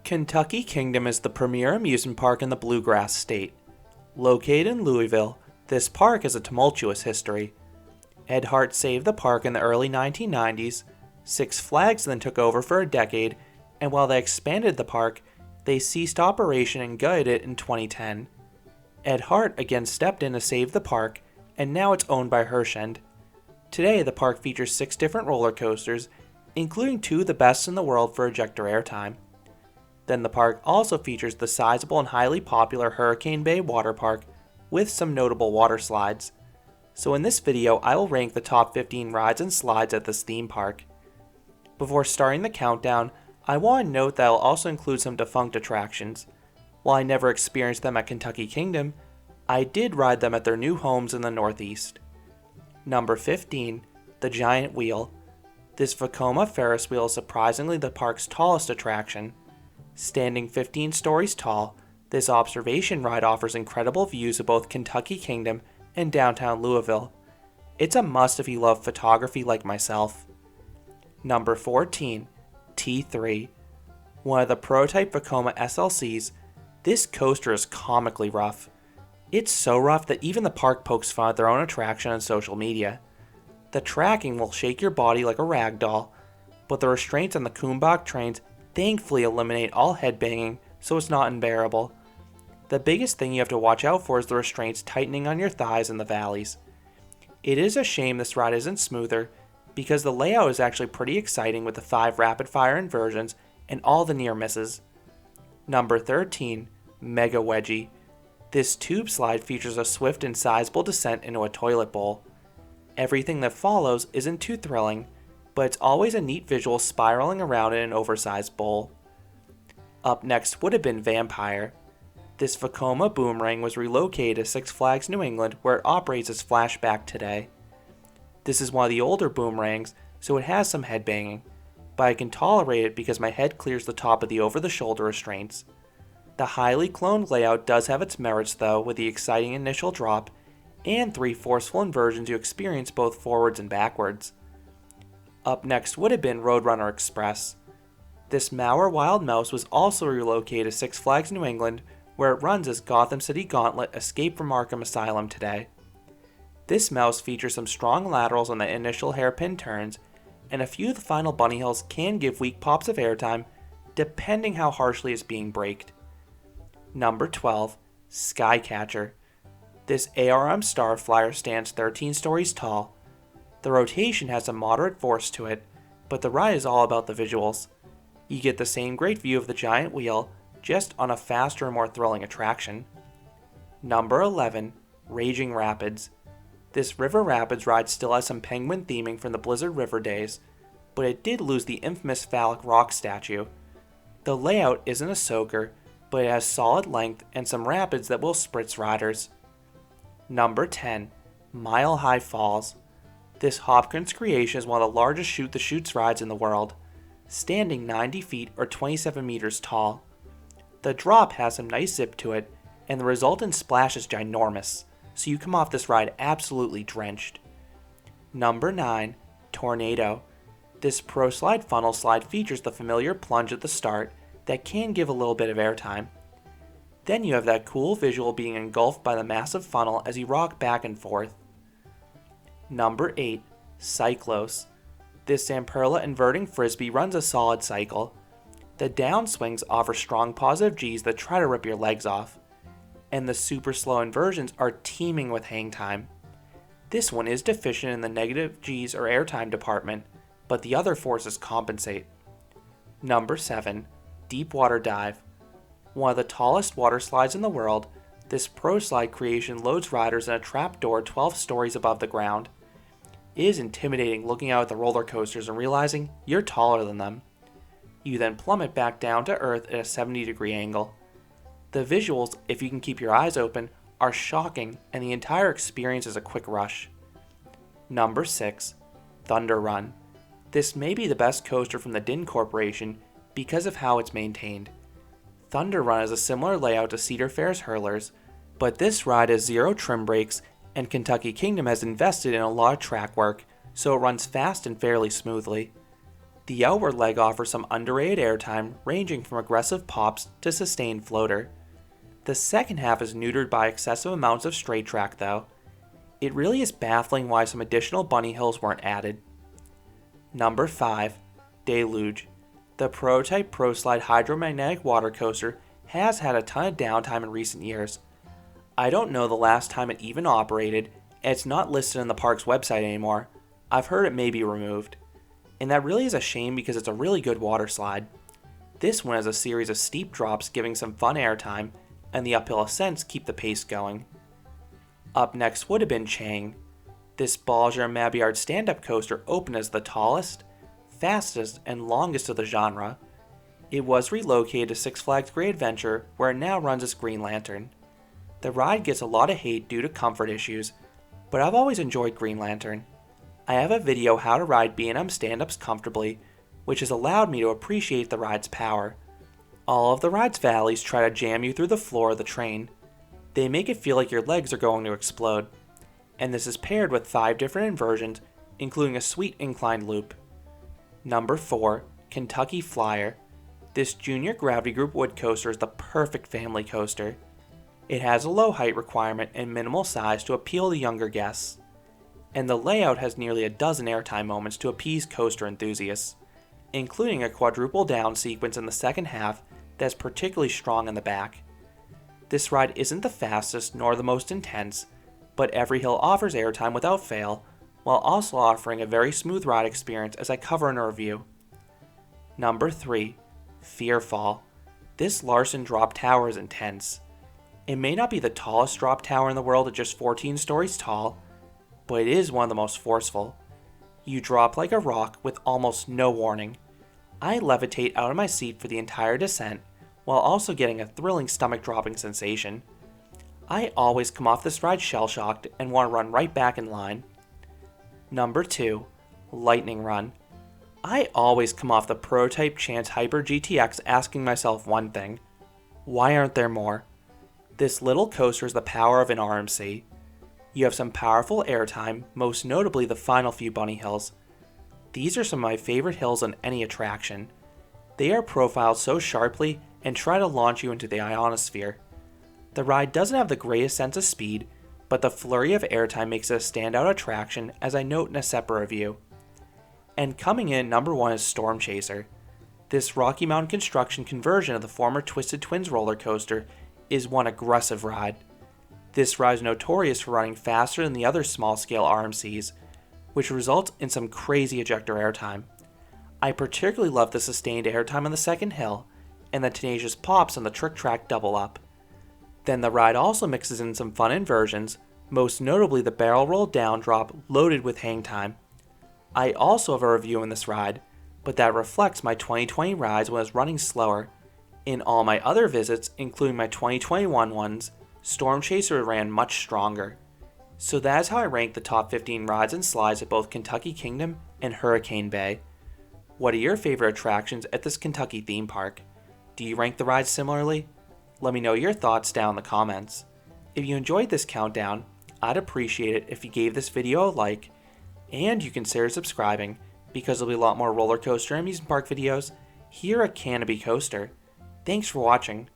Kentucky Kingdom is the premier amusement park in the Bluegrass State. Located in Louisville, this park has a tumultuous history. Ed Hart saved the park in the early 1990s, Six Flags then took over for a decade, and while they expanded the park, they ceased operation and gutted it in 2010. Ed Hart again stepped in to save the park, and now it's owned by Herschend. Today, the park features 6 different roller coasters, including 2 of the best in the world for ejector airtime. Then the park also features the sizable and highly popular Hurricane Bay Water Park, with some notable water slides. So in this video, I will rank the top 15 rides and slides at this theme park. Before starting the countdown, I want to note that I'll also include some defunct attractions. While I never experienced them at Kentucky Kingdom, I did ride them at their new homes in the Northeast. Number 15, the Giant Wheel. This Vekoma Ferris wheel is surprisingly the park's tallest attraction. Standing 15 stories tall, this observation ride offers incredible views of both Kentucky Kingdom and downtown Louisville. It's a must if you love photography like myself. Number 14, T3. One of the prototype Vekoma SLCs, this coaster is comically rough. It's so rough that even the park pokes fun at their own attraction on social media. The tracking will shake your body like a rag doll, but the restraints on the Kumbach trains thankfully eliminate all headbanging, so it's not unbearable. The biggest thing you have to watch out for is the restraints tightening on your thighs in the valleys. It is a shame this ride isn't smoother, because the layout is actually pretty exciting with the 5 rapid fire inversions and all the near misses. Number 13, Mega Wedgie. This tube slide features a swift and sizable descent into a toilet bowl. Everything that follows isn't too thrilling, but it's always a neat visual spiraling around in an oversized bowl. Up next would have been Vampire. This Vekoma boomerang was relocated to Six Flags New England, where it operates as Flashback today. This is one of the older boomerangs, so it has some headbanging, but I can tolerate it because my head clears the top of the over-the-shoulder restraints. The highly cloned layout does have its merits though, with the exciting initial drop, and 3 forceful inversions you experience both forwards and backwards. Up next would have been Roadrunner Express. This Mauer Wild Mouse was also relocated to Six Flags New England, where it runs as Gotham City Gauntlet Escape from Arkham Asylum today. This mouse features some strong laterals on the initial hairpin turns, and a few of the final bunny hills can give weak pops of airtime, depending how harshly it's being braked. Number 12, Skycatcher. This ARM Star Flyer stands 13 stories tall. The rotation has a moderate force to it, but the ride is all about the visuals. You get the same great view of the giant wheel, just on a faster and more thrilling attraction. Number 11, Raging Rapids. This River Rapids ride still has some penguin theming from the Blizzard River days, but it did lose the infamous phallic rock statue. The layout isn't a soaker, but it has solid length and some rapids that will spritz riders. Number 10, Mile High Falls. This Hopkins creation is one of the largest Shoot the Chutes rides in the world, standing 90 feet or 27 meters tall. The drop has some nice zip to it, and the resultant splash is ginormous, so you come off this ride absolutely drenched. Number 9, Tornado. This Pro Slide funnel slide features the familiar plunge at the start that can give a little bit of airtime. Then you have that cool visual being engulfed by the massive funnel as you rock back and forth. Number 8, Cyclos. This Zamperla inverting frisbee runs a solid cycle. The downswings offer strong positive Gs that try to rip your legs off, and the super slow inversions are teeming with hang time. This one is deficient in the negative Gs or airtime department, but the other forces compensate. Number 7, Deepwater Dive. One of the tallest water slides in the world, this Pro Slide creation loads riders in a trapdoor 12 stories above the ground. It is intimidating looking out at the roller coasters and realizing you're taller than them. You then plummet back down to earth at a 70-degree angle. The visuals, if you can keep your eyes open, are shocking, and the entire experience is a quick rush. Number 6, Thunder Run. This may be the best coaster from the Din Corporation because of how it's maintained. Thunder Run is a similar layout to Cedar Fair's Hurlers, but this ride has 0 trim brakes, and Kentucky Kingdom has invested in a lot of track work, so it runs fast and fairly smoothly. The outward leg offers some underrated airtime ranging from aggressive pops to sustained floater. The second half is neutered by excessive amounts of straight track though. It really is baffling why some additional bunny hills weren't added. Number 5. Deluge. The prototype ProSlide hydromagnetic water coaster has had a ton of downtime in recent years. I don't know the last time it even operated, and it's not listed on the park's website anymore. I've heard it may be removed. And that really is a shame because it's a really good water slide. This one has a series of steep drops giving some fun airtime, and the uphill ascents keep the pace going. Up next would have been Chang. This Baljer Mabillard stand-up coaster opened as the tallest, fastest, and longest of the genre. It was relocated to Six Flags Great Adventure, where it now runs as Green Lantern. The ride gets a lot of hate due to comfort issues, but I've always enjoyed Green Lantern. I have a video how to ride B&M stand-ups comfortably, which has allowed me to appreciate the ride's power. All of the ride's valleys try to jam you through the floor of the train. They make it feel like your legs are going to explode. And this is paired with 5 different inversions, including a sweet inclined loop. Number 4. Kentucky Flyer. This Junior Gravity Group wood coaster is the perfect family coaster. It has a low height requirement and minimal size to appeal to younger guests. And the layout has nearly a dozen airtime moments to appease coaster enthusiasts, including a quadruple down sequence in the second half that's particularly strong in the back. This ride isn't the fastest nor the most intense, but every hill offers airtime without fail, while also offering a very smooth ride experience as I cover in a review. Number 3. Fearfall. This Larson drop tower is intense. It may not be the tallest drop tower in the world at just 14 stories tall, but it is one of the most forceful. You drop like a rock with almost no warning. I levitate out of my seat for the entire descent, while also getting a thrilling stomach-dropping sensation. I always come off this ride shell-shocked and want to run right back in line. Number 2. Lightning Run. I always come off the prototype Chance Hyper GTX asking myself one thing: why aren't there more? This little coaster is the power of an RMC. You have some powerful airtime, most notably the final few bunny hills. These are some of my favorite hills on any attraction. They are profiled so sharply and try to launch you into the ionosphere. The ride doesn't have the greatest sense of speed, but the flurry of airtime makes it a standout attraction, as I note in a separate review. And coming in at number 1 is Storm Chaser. This Rocky Mountain construction conversion of the former Twisted Twins roller coaster is one aggressive ride. This ride is notorious for running faster than the other small-scale RMCs, which results in some crazy ejector airtime. I particularly love the sustained airtime on the second hill, and the tenacious pops on the trick track double up. Then the ride also mixes in some fun inversions, most notably the barrel roll down drop loaded with hang time. I also have a review in this ride, but that reflects my 2020 rides when I was running slower. In all my other visits, including my 2021 ones, Storm Chaser ran much stronger. So that is how I rank the top 15 rides and slides at both Kentucky Kingdom and Hurricane Bay. What are your favorite attractions at this Kentucky theme park? Do you rank the rides similarly? Let me know your thoughts down in the comments. If you enjoyed this countdown, I'd appreciate it if you gave this video a like, and you consider subscribing, because there'll be a lot more roller coaster and amusement park videos here at Canopy Coaster. Thanks for watching.